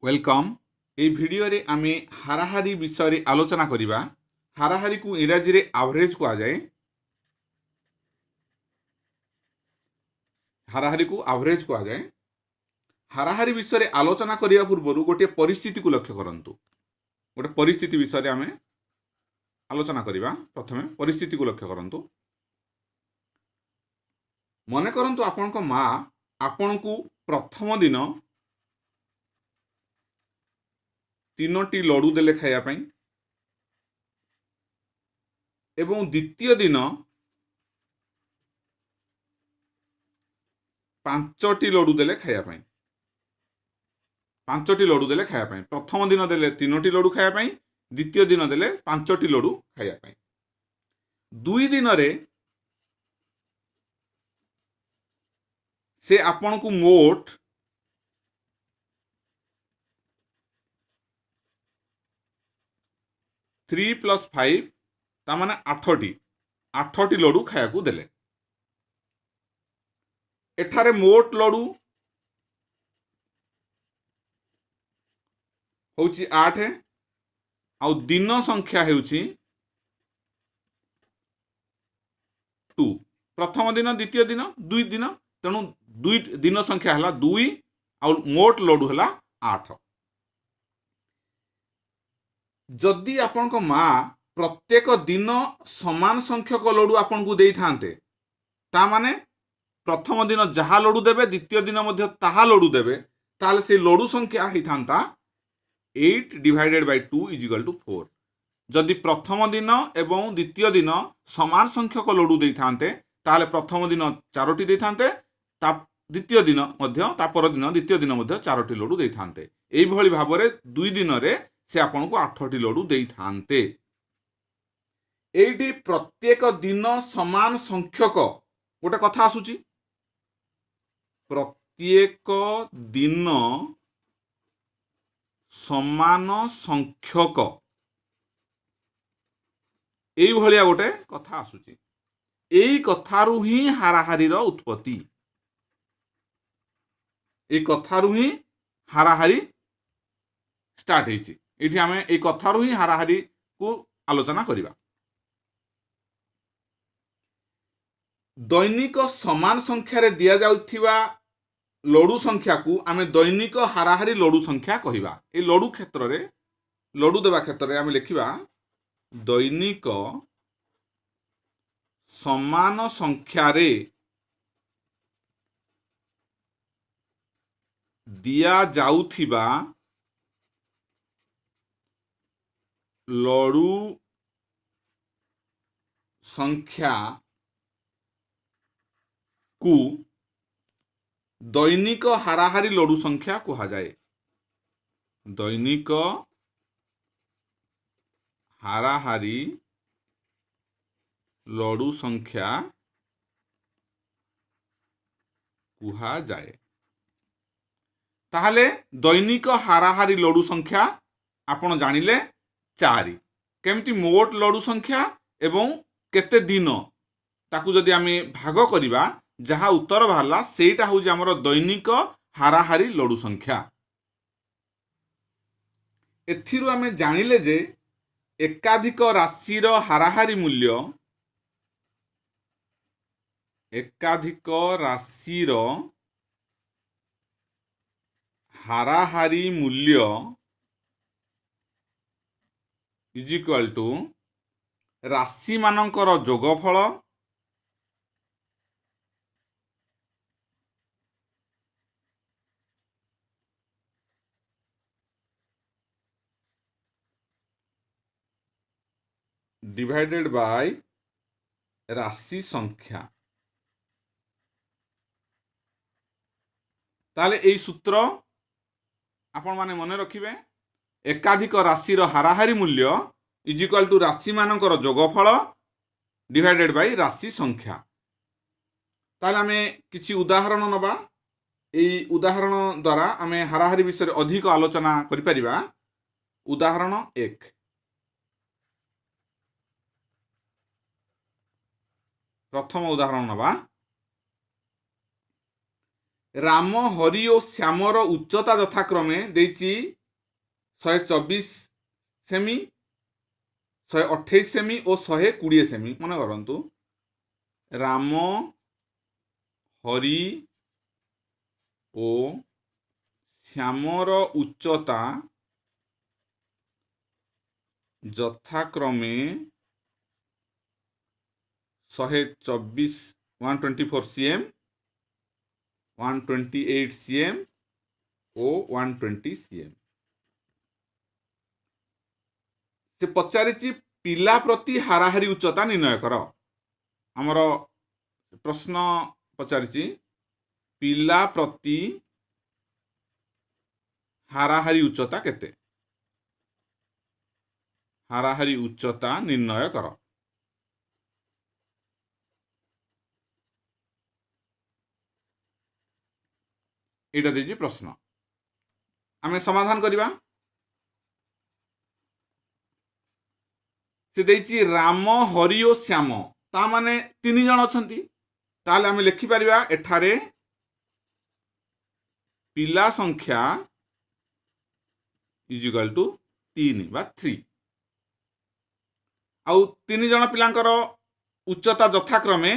Welcome. এই ভিডিওরে আমি হারাহারি বিষয়ে আলোচনা করিবা। হারাহারি কু ইংরাজীরে আভরেজ কুযায়ে। হারাহারি কু আভরেজ কুযায়ে। হারাহারি বিষয়ে আলোচনা করিবা পূর্বরু গোটে পরিস্থিতি কু লক্ষ্য করন্তু। গোটে পরিস্থিতি বিষয়ে আমি আলোচনা করিবা। প্রথমে পরিস্থিতি কু লক্ষ্য করন্তু। মনে করন্তু আপনক মা আপনকু প্রথম দিন 3টি লডু দেলে খাইয়া পাই এবং দ্বিতীয় দিন 5টি লডু দেলে খাইয়া পাই। 5টি লডু দেলে খাইয়া পাই। প্রথম দিন দেলে 3টি লডু খাইয়া পাই, দ্বিতীয় দিন দেলে 5টি লডু খাইয়া পাই। 2 দিନରେ ସେ ଆପଣଙ୍କୁ ମୋଟ 3 + 5 ତା ମାନେ 8ଟି ଲଡୁ ଖାଇବାକୁ ଦେଲେ। ଏଠାରେ ମୋଟ ଲଡୁ ହେଉଛି 8 ଆଉ ଦିନ ସଂଖ୍ୟା ହେଉଛି 2। ପ୍ରଥମ ଦିନ ଦ୍ୱିତୀୟ ଦିନ 2 ଦିନ, ତେଣୁ 2 ଦିନ ସଂଖ୍ୟା ହେଲା 2 ଆଉ ମୋଟ ଲଡୁ ହେଲା 8। ଯଦି ଆପଣଙ୍କ ମା ପ୍ରତ୍ୟେକ ଦିନ ସମାନ ସଂଖ୍ୟକ ଲଡୁ ଆପଣଙ୍କୁ ଦେଇଥାନ୍ତେ, ତା ମାନେ ପ୍ରଥମ ଦିନ ଯାହା ଲଡୁ ଦେବେ ଦ୍ୱିତୀୟ ଦିନ ମଧ୍ୟ ତାହା ଲଡୁ ଦେବେ, ତାହେଲେ ସେ ଲଡୁ ସଂଖ୍ୟା ହେଇଥାନ୍ତା 8/2 = 4। ଯଦି ପ୍ରଥମ ଦିନ ଏବଂ ଦ୍ୱିତୀୟ ଦିନ ସମାନ ସଂଖ୍ୟକ ଲଡୁ ଦେଇଥାନ୍ତେ, ତାହେଲେ ପ୍ରଥମ ଦିନ 4ଟି ଦେଇଥାନ୍ତେ, ତା ଦ୍ୱିତୀୟ ଦିନ ମଧ୍ୟ ତା ପର ଦିନ ଦ୍ୱିତୀୟ ଦିନ ମଧ୍ୟ 4ଟି ଲଡୁ ଦେଇଥାନ୍ତେ। এইଭଳି ଭାବରେ 2 ଦିନରେ ସେ ଆପଣଙ୍କୁ 8ଟି ଲଡୁ ଦେଇଥାନ୍ତେ। এইটি ପ୍ରତ୍ୟେକ ଦିନ ସମାନ ସଂଖ୍ୟକ ଗୋଟେ କଥା ଆସୁଛି। ପ୍ରତ୍ୟେକ ଦିନ ସମାନ ସଂଖ୍ୟକ, এইଭଳିଆ ଗୋଟେ କଥା ଆସୁଛି। এই କଥାରୁ ହିଁ ହାରାହାରିର ଉତ୍ପତ୍ତି। এই କଥାରୁ ହିଁ ହାରାହାରି ଷ୍ଟାର୍ଟ ହେଇଛି। ଏଠି ଆମେ এই କଥାରୁ ହିଁ ହାରାହାରିକୁ ଆଲୋଚନା କରିବା। ଦୈନିକ ସମାନ ସଂଖ୍ୟାରେ ଦିଆଯାଉଥିବା ଲଡୁ ସଂଖ୍ୟାକୁ ଆମେ ଦୈନିକ ହାରାହାରି ଲଡୁ ସଂଖ୍ୟା କହିବା। এই ଲଡୁ କ୍ଷେତ୍ରରେ, ଲଡୁ ଦେବା କ୍ଷେତ୍ରରେ ଆମେ ଲେଖିବା ଦୈନିକ ସମାନ ସଂଖ୍ୟାରେ ଦିଆଯାଉଥିବା ଲଡୁ ସଂଖ୍ୟାକୁ ଦୈନିକ ହାରାହାରି ଲଡୁ ସଂଖ୍ୟା କୁହାଯାଏ। ଦୈନିକ ହାରାହାରି ଲଡୁ ସଂଖ୍ୟା କୁହାଯାଏ। ତାହେଲେ ଦୈନିକ ହାରାହାରି ଲଡୁ ସଂଖ୍ୟା ଆପଣ ଜାଣିଲେ 4। କେମିତି ମୋଟ ଲଡୁ ସଂଖ୍ୟା ଏବଂ କେତେ ଦିନ, ତାକୁ ଯଦି ଆମେ ଭାଗ କରିବା, ଯାହା ଉତ୍ତର ବାହାରିଲା ସେଇଟା ହେଉଛି ଆମର ଦୈନିକ ହାରାହାରି ଲଡୁ ସଂଖ୍ୟା। ଏଥିରୁ ଆମେ ଜାଣିଲେ ଯେ ଏକାଧିକ ରାଶିର ହାରାହାରି ମୂଲ୍ୟ, ଏକାଧିକ ରାଶିର ହାରାହାରି ମୂଲ୍ୟ = ରାଶିମାନଙ୍କର ଯୋଗଫଳ ডিভাইডেড বাই রাশি সংখ্যা। তাহলে এই সূত্র আপন মানে মনে রাখবে। একাধিক রাশির হারাহারি মূল্য = রাশিমানଙ୍କର যোগফল ডিভাইডেড বাই রাশি সংখ্যা। তাহলে আমি কিছু উদাহরণ নেবা। এই উদাহরণ দ্বারা আমি হারাহারি বিষয়ে অধিক আলোচনা করিপারিবা। উদাহরণ 1। প্রথম উদাহরণ নেবা। राम हरि और श्यामर उच्चता यथाक्रमे देछि 124 सेमी 128 सेमी और 120 सेमी। मन करंतु राम हरि ओ श्यामर उच्चता यथाक्रमे 124 124 cm 128 cm ओ 120 cm। से पचारिछि पिला प्रति हाराहारी उच्चता निर्णय कर। आमर प्रश्न पचारिछि पिला प्रति हाराहारी उच्चता केते? हाराहारी उच्चता निर्णय कर। एटा देछि प्रश्न। आमे समाधान करिबा। से देछि राम हरि और श्याम ता माने तीन जण अछंती। ताले आमे लिखि परिबा एठारे पिला संख्या इज इक्वल टू 3 बा 3। आउ तीन जण पिलांकर उच्चता यथाक्रमे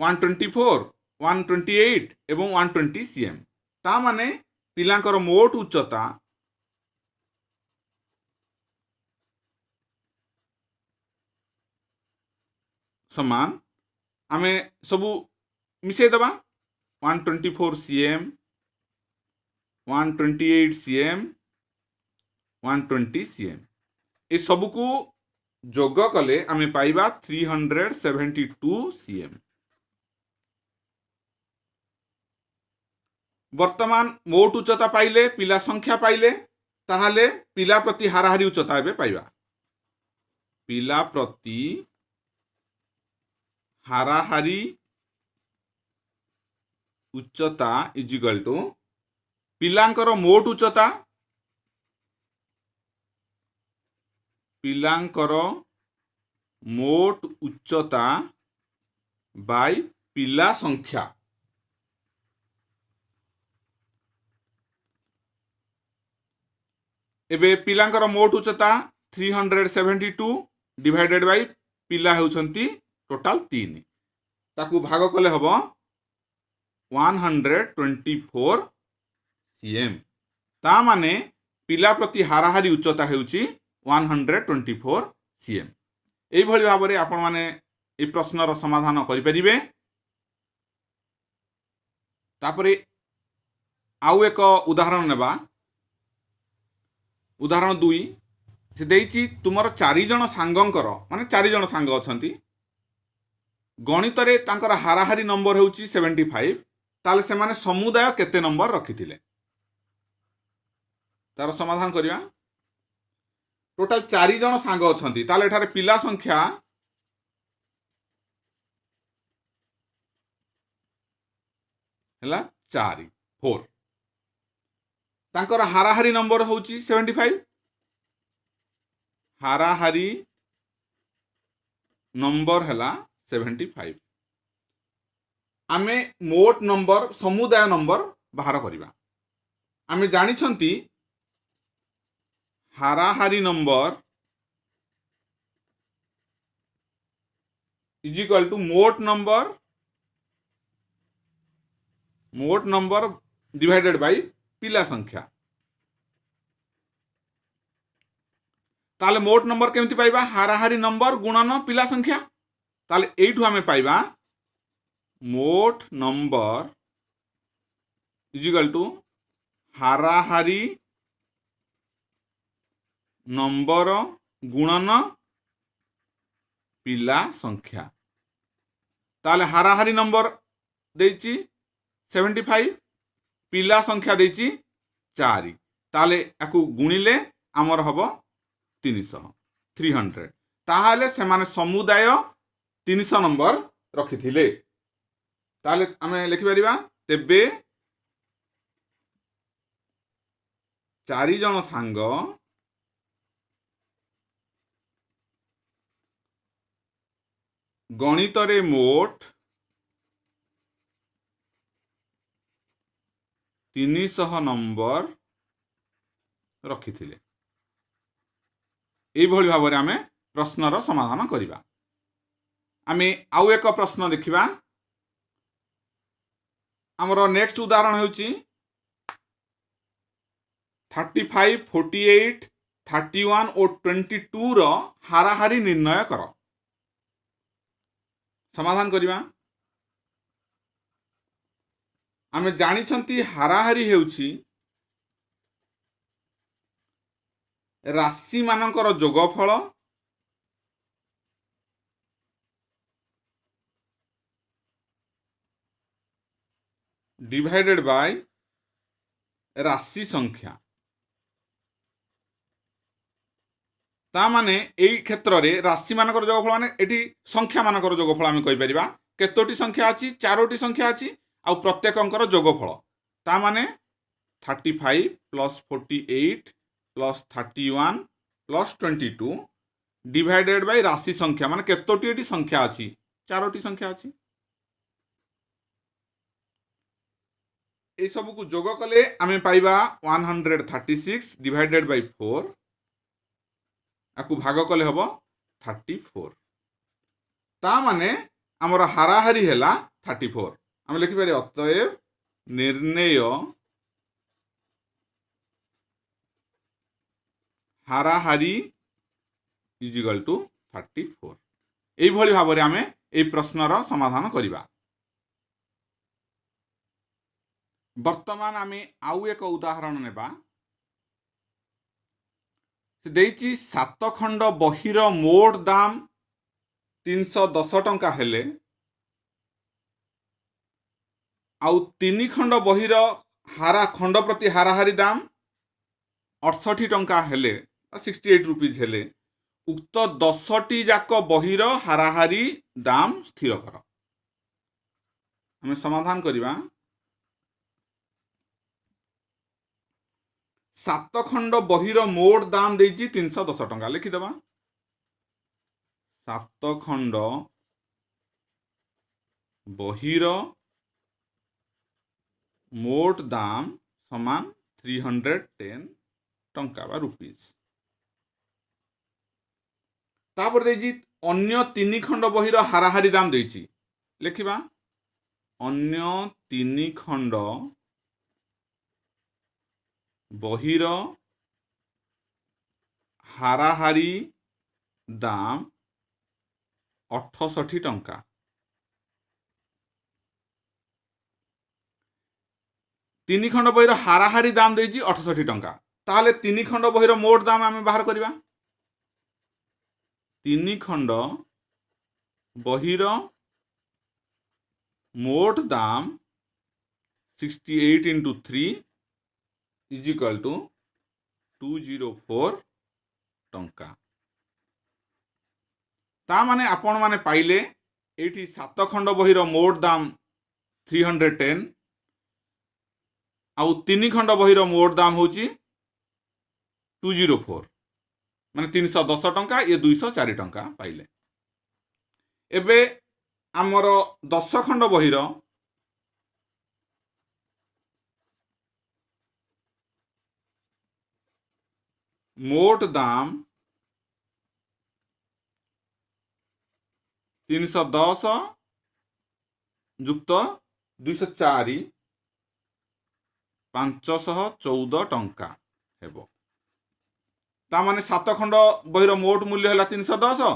124 128 एवं 120 cm। ता माने पिलांकर मोट उच्चता समान आमे सबु मिसे दबा 124 cm 128 cm 120 cm ए सबु को जोग कले आमे पाइबा 372 cm। वर्तमान मोट उच्चता पाइले पिला संख्या पाइले ताहाले पिला प्रति हाराहारी उच्चता एबे पाइबा। पिला प्रति हाराहारी उच्चता इज इक्वल टू पिलांकर मोट उच्चता पिलांकर मोट उच्चता बाय पिला संख्या। एबे पिलांकर मोट उच्चता 372 डिवाइडेड बाय पिला हेउछंती टोटल 3 ताकू भाग कले हबो 124 cm। ता माने पिला प्रति हाराहारी उच्चता हेउची 124 cm। एई भली भाबरे आपण माने ए प्रश्नर समाधान करि परिबे। तापरे आउ एक उदाहरण नेबा। उदाहरण 2 से देइछि तुमर 4 जण सांगंकर माने 4 जण सांग अछंती गणित रे तांकर हाराहारी नंबर हेउची 75। ताले से माने समुदाय केते नंबर रखिथिले तार समाधान करिया। टोटल 4 जण सांग अछंती ताले एठारे पिला संख्या हला 4 तांकर हाराहारी नंबर होची 75। हाराहारी नंबर हला 75। आमे मोट नंबर समुदाय नंबर बाहर करिबा। आमे जानि छंती हाराहारी नंबर इज इक्वल टू मोट नंबर डिवाइडेड बाय पिला संख्या। ताले मोट नंबर केमती पाइबा? हाराहारी नंबर गुणन पिला संख्या। ताले एइठु आमे पाइबा मोट नंबर इज इक्वल टू हाराहारी नंबर गुणन पिला संख्या। ताले हाराहारी नंबर देइची 75 पिला संख्या देइची 4 ताले याकू गुणिले आमर हबो 300 ताहाले से माने समुदाय 300 नंबर रखिथिले। ताले आमे लिखि परिबा तेबे 4 जण सांग गणित रे मोट 300 नंबर रखिथिले। एभली भाव आम प्रश्नर समाधान करिबा। आमे आउ एक प्रश्न देखिबा। हमर नेक्स्ट उदाहरण होउची 35, 48, 31 और 22 रो हाराहारी निर्णय कर। समाधान करिबा। आमे जानि छंती हाराहारी हेउची राशि मानकर जोगफल डिवाइडेड बाय राशि संख्या। ता माने एई क्षेत्र रे राशि मानकर जोगफल माने एठी संख्या मानकर जोगफल आमे कहि परिबा। केतोटी संख्या अछि? 4टी संख्या अछि आ प्रत्येक अंकर जोगफल ता माने 35 plus 48 plus 31 plus 22 divided by राशि संख्या माने केतोटी एठी संख्या अछि? 4टी संख्या अछि। ए सब को जोग कले आमे पाइबा 136 डिवाइडेड बाय 4 आकु भाग कले हबो 34। ता माने हमर हाराहारी हैला 34। हम लिखि पारे अतएव निर्णय हाराहारी इज इक्वल टू 34। एई भली भाव रे आमे एई प्रश्नर समाधान करिबा। वर्तमान आमे आउ एक उदाहरण नेबा। से देइची 7 खंड बहिर मोट दाम 310 टंका हेले आउ 3 खंड बहिर हारा खंड प्रति हाराहारी दाम 68 टंका हेले 68 रुपीज हेले उक्त 10टी जाक बहिर हाराहारी दाम स्थिर कर। हमें समाधान करिबा। 7 खंड बहिर मोट दाम देइची 310 टंका लिखि देबा। 7 खंड बहिर मोट दाम समान 310 टंका बा रुपीज। तापर देइची अन्य 3 खंड बहिर हाराहारी दाम देइची लिखिबा। अन्य 3 खंड बहिर हाराहारी दाम 68 टंका। 3 खंड बहिर हाराहारी दाम देइची 68 टंका। ताहले 3 खंड बहिर मोट दाम आमे बाहर करिबा। 3 खंड बहिर मोट दाम 68 into 3 is equal to 204 टंका। ता माने आपण माने पाइले एठी 7 खंड बहिर मोट दाम 310 आउ 3 खंड बहिर मोट दाम होची 204 माने 310 टंका ये 204 टंका पाइले। एबे आमर 10 खंड बहिर मोट दाम 310 जुक्त 204 514 टंका हेबो। ता माने 7 खंड बहिर मोट मूल्य हैला 310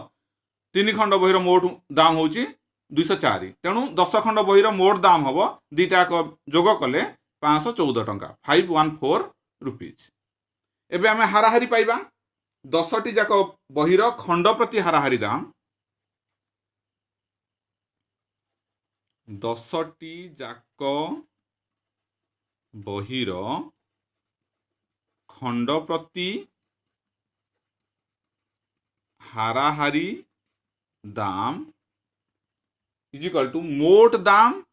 3 खंड बहिर मोट दाम होची 204 तेणु 10 खंड बहिर मोट दाम हबो दीटा जोग कले 514 टंका 514 रुपीज। एबे आमे हाराहारी पाइबा। 10टी जाक बहिर खंड प्रति हाराहारी दाम 10टी जाक बहिर खंड प्रति हाराहारी दाम इज इक्वल टू मोट दाम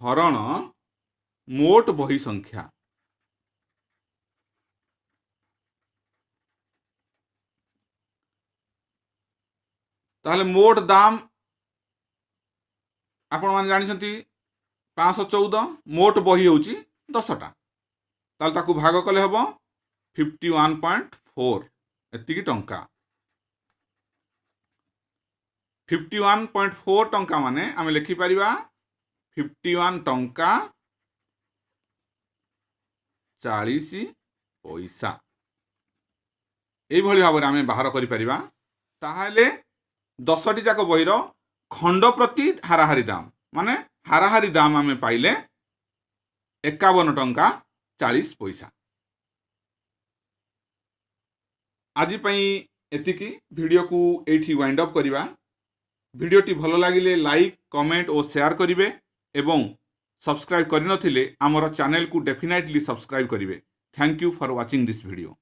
हरण मोट बही संख्या। ताहले मोट दाम ଆପଣମାନେ ଜାଣିଛନ୍ତି 514 ମୋଟ ବହି ହେଉଛି 10ଟା, ତାହେଲେ ତାକୁ ଭାଗ କଲେ ହେବ 51.4 ଏତିକି ଟଙ୍କା। 51.4 ଟଙ୍କା ମାନେ ଆମେ ଲେଖିପାରିବା 51 ଟଙ୍କା 40 ପଇସା। এইଭଳି ଭାବରେ ଆମେ ବାହାର କରିପାରିବା। ତାହେଲେ 10ଟି ଯାକ ବହିର ଖଣ୍ଡ ପ୍ରତି ହାରାହାରି ଦାମ ମାନେ ହାରାହାରି ଦାମ ଆମେ ପାଇଲେ 51 ଟଙ୍କା 40 ପଇସା। ଆଜି ପାଇଁ ଏତିକି, ଭିଡ଼ିଓକୁ ଏଇଠି ୱାଇଣ୍ଡ ଅପ୍ କରିବା। ଭିଡ଼ିଓଟି ଭଲ ଲାଗିଲେ ଲାଇକ୍, କମେଣ୍ଟ ଓ ସେୟାର କରିବେ ଏବଂ ସବସ୍କ୍ରାଇବ୍ କରିନଥିଲେ ଆମର ଚ୍ୟାନେଲକୁ ଡେଫିନାଇଟଲି ସବସ୍କ୍ରାଇବ୍ କରିବେ। Thank you for watching this video.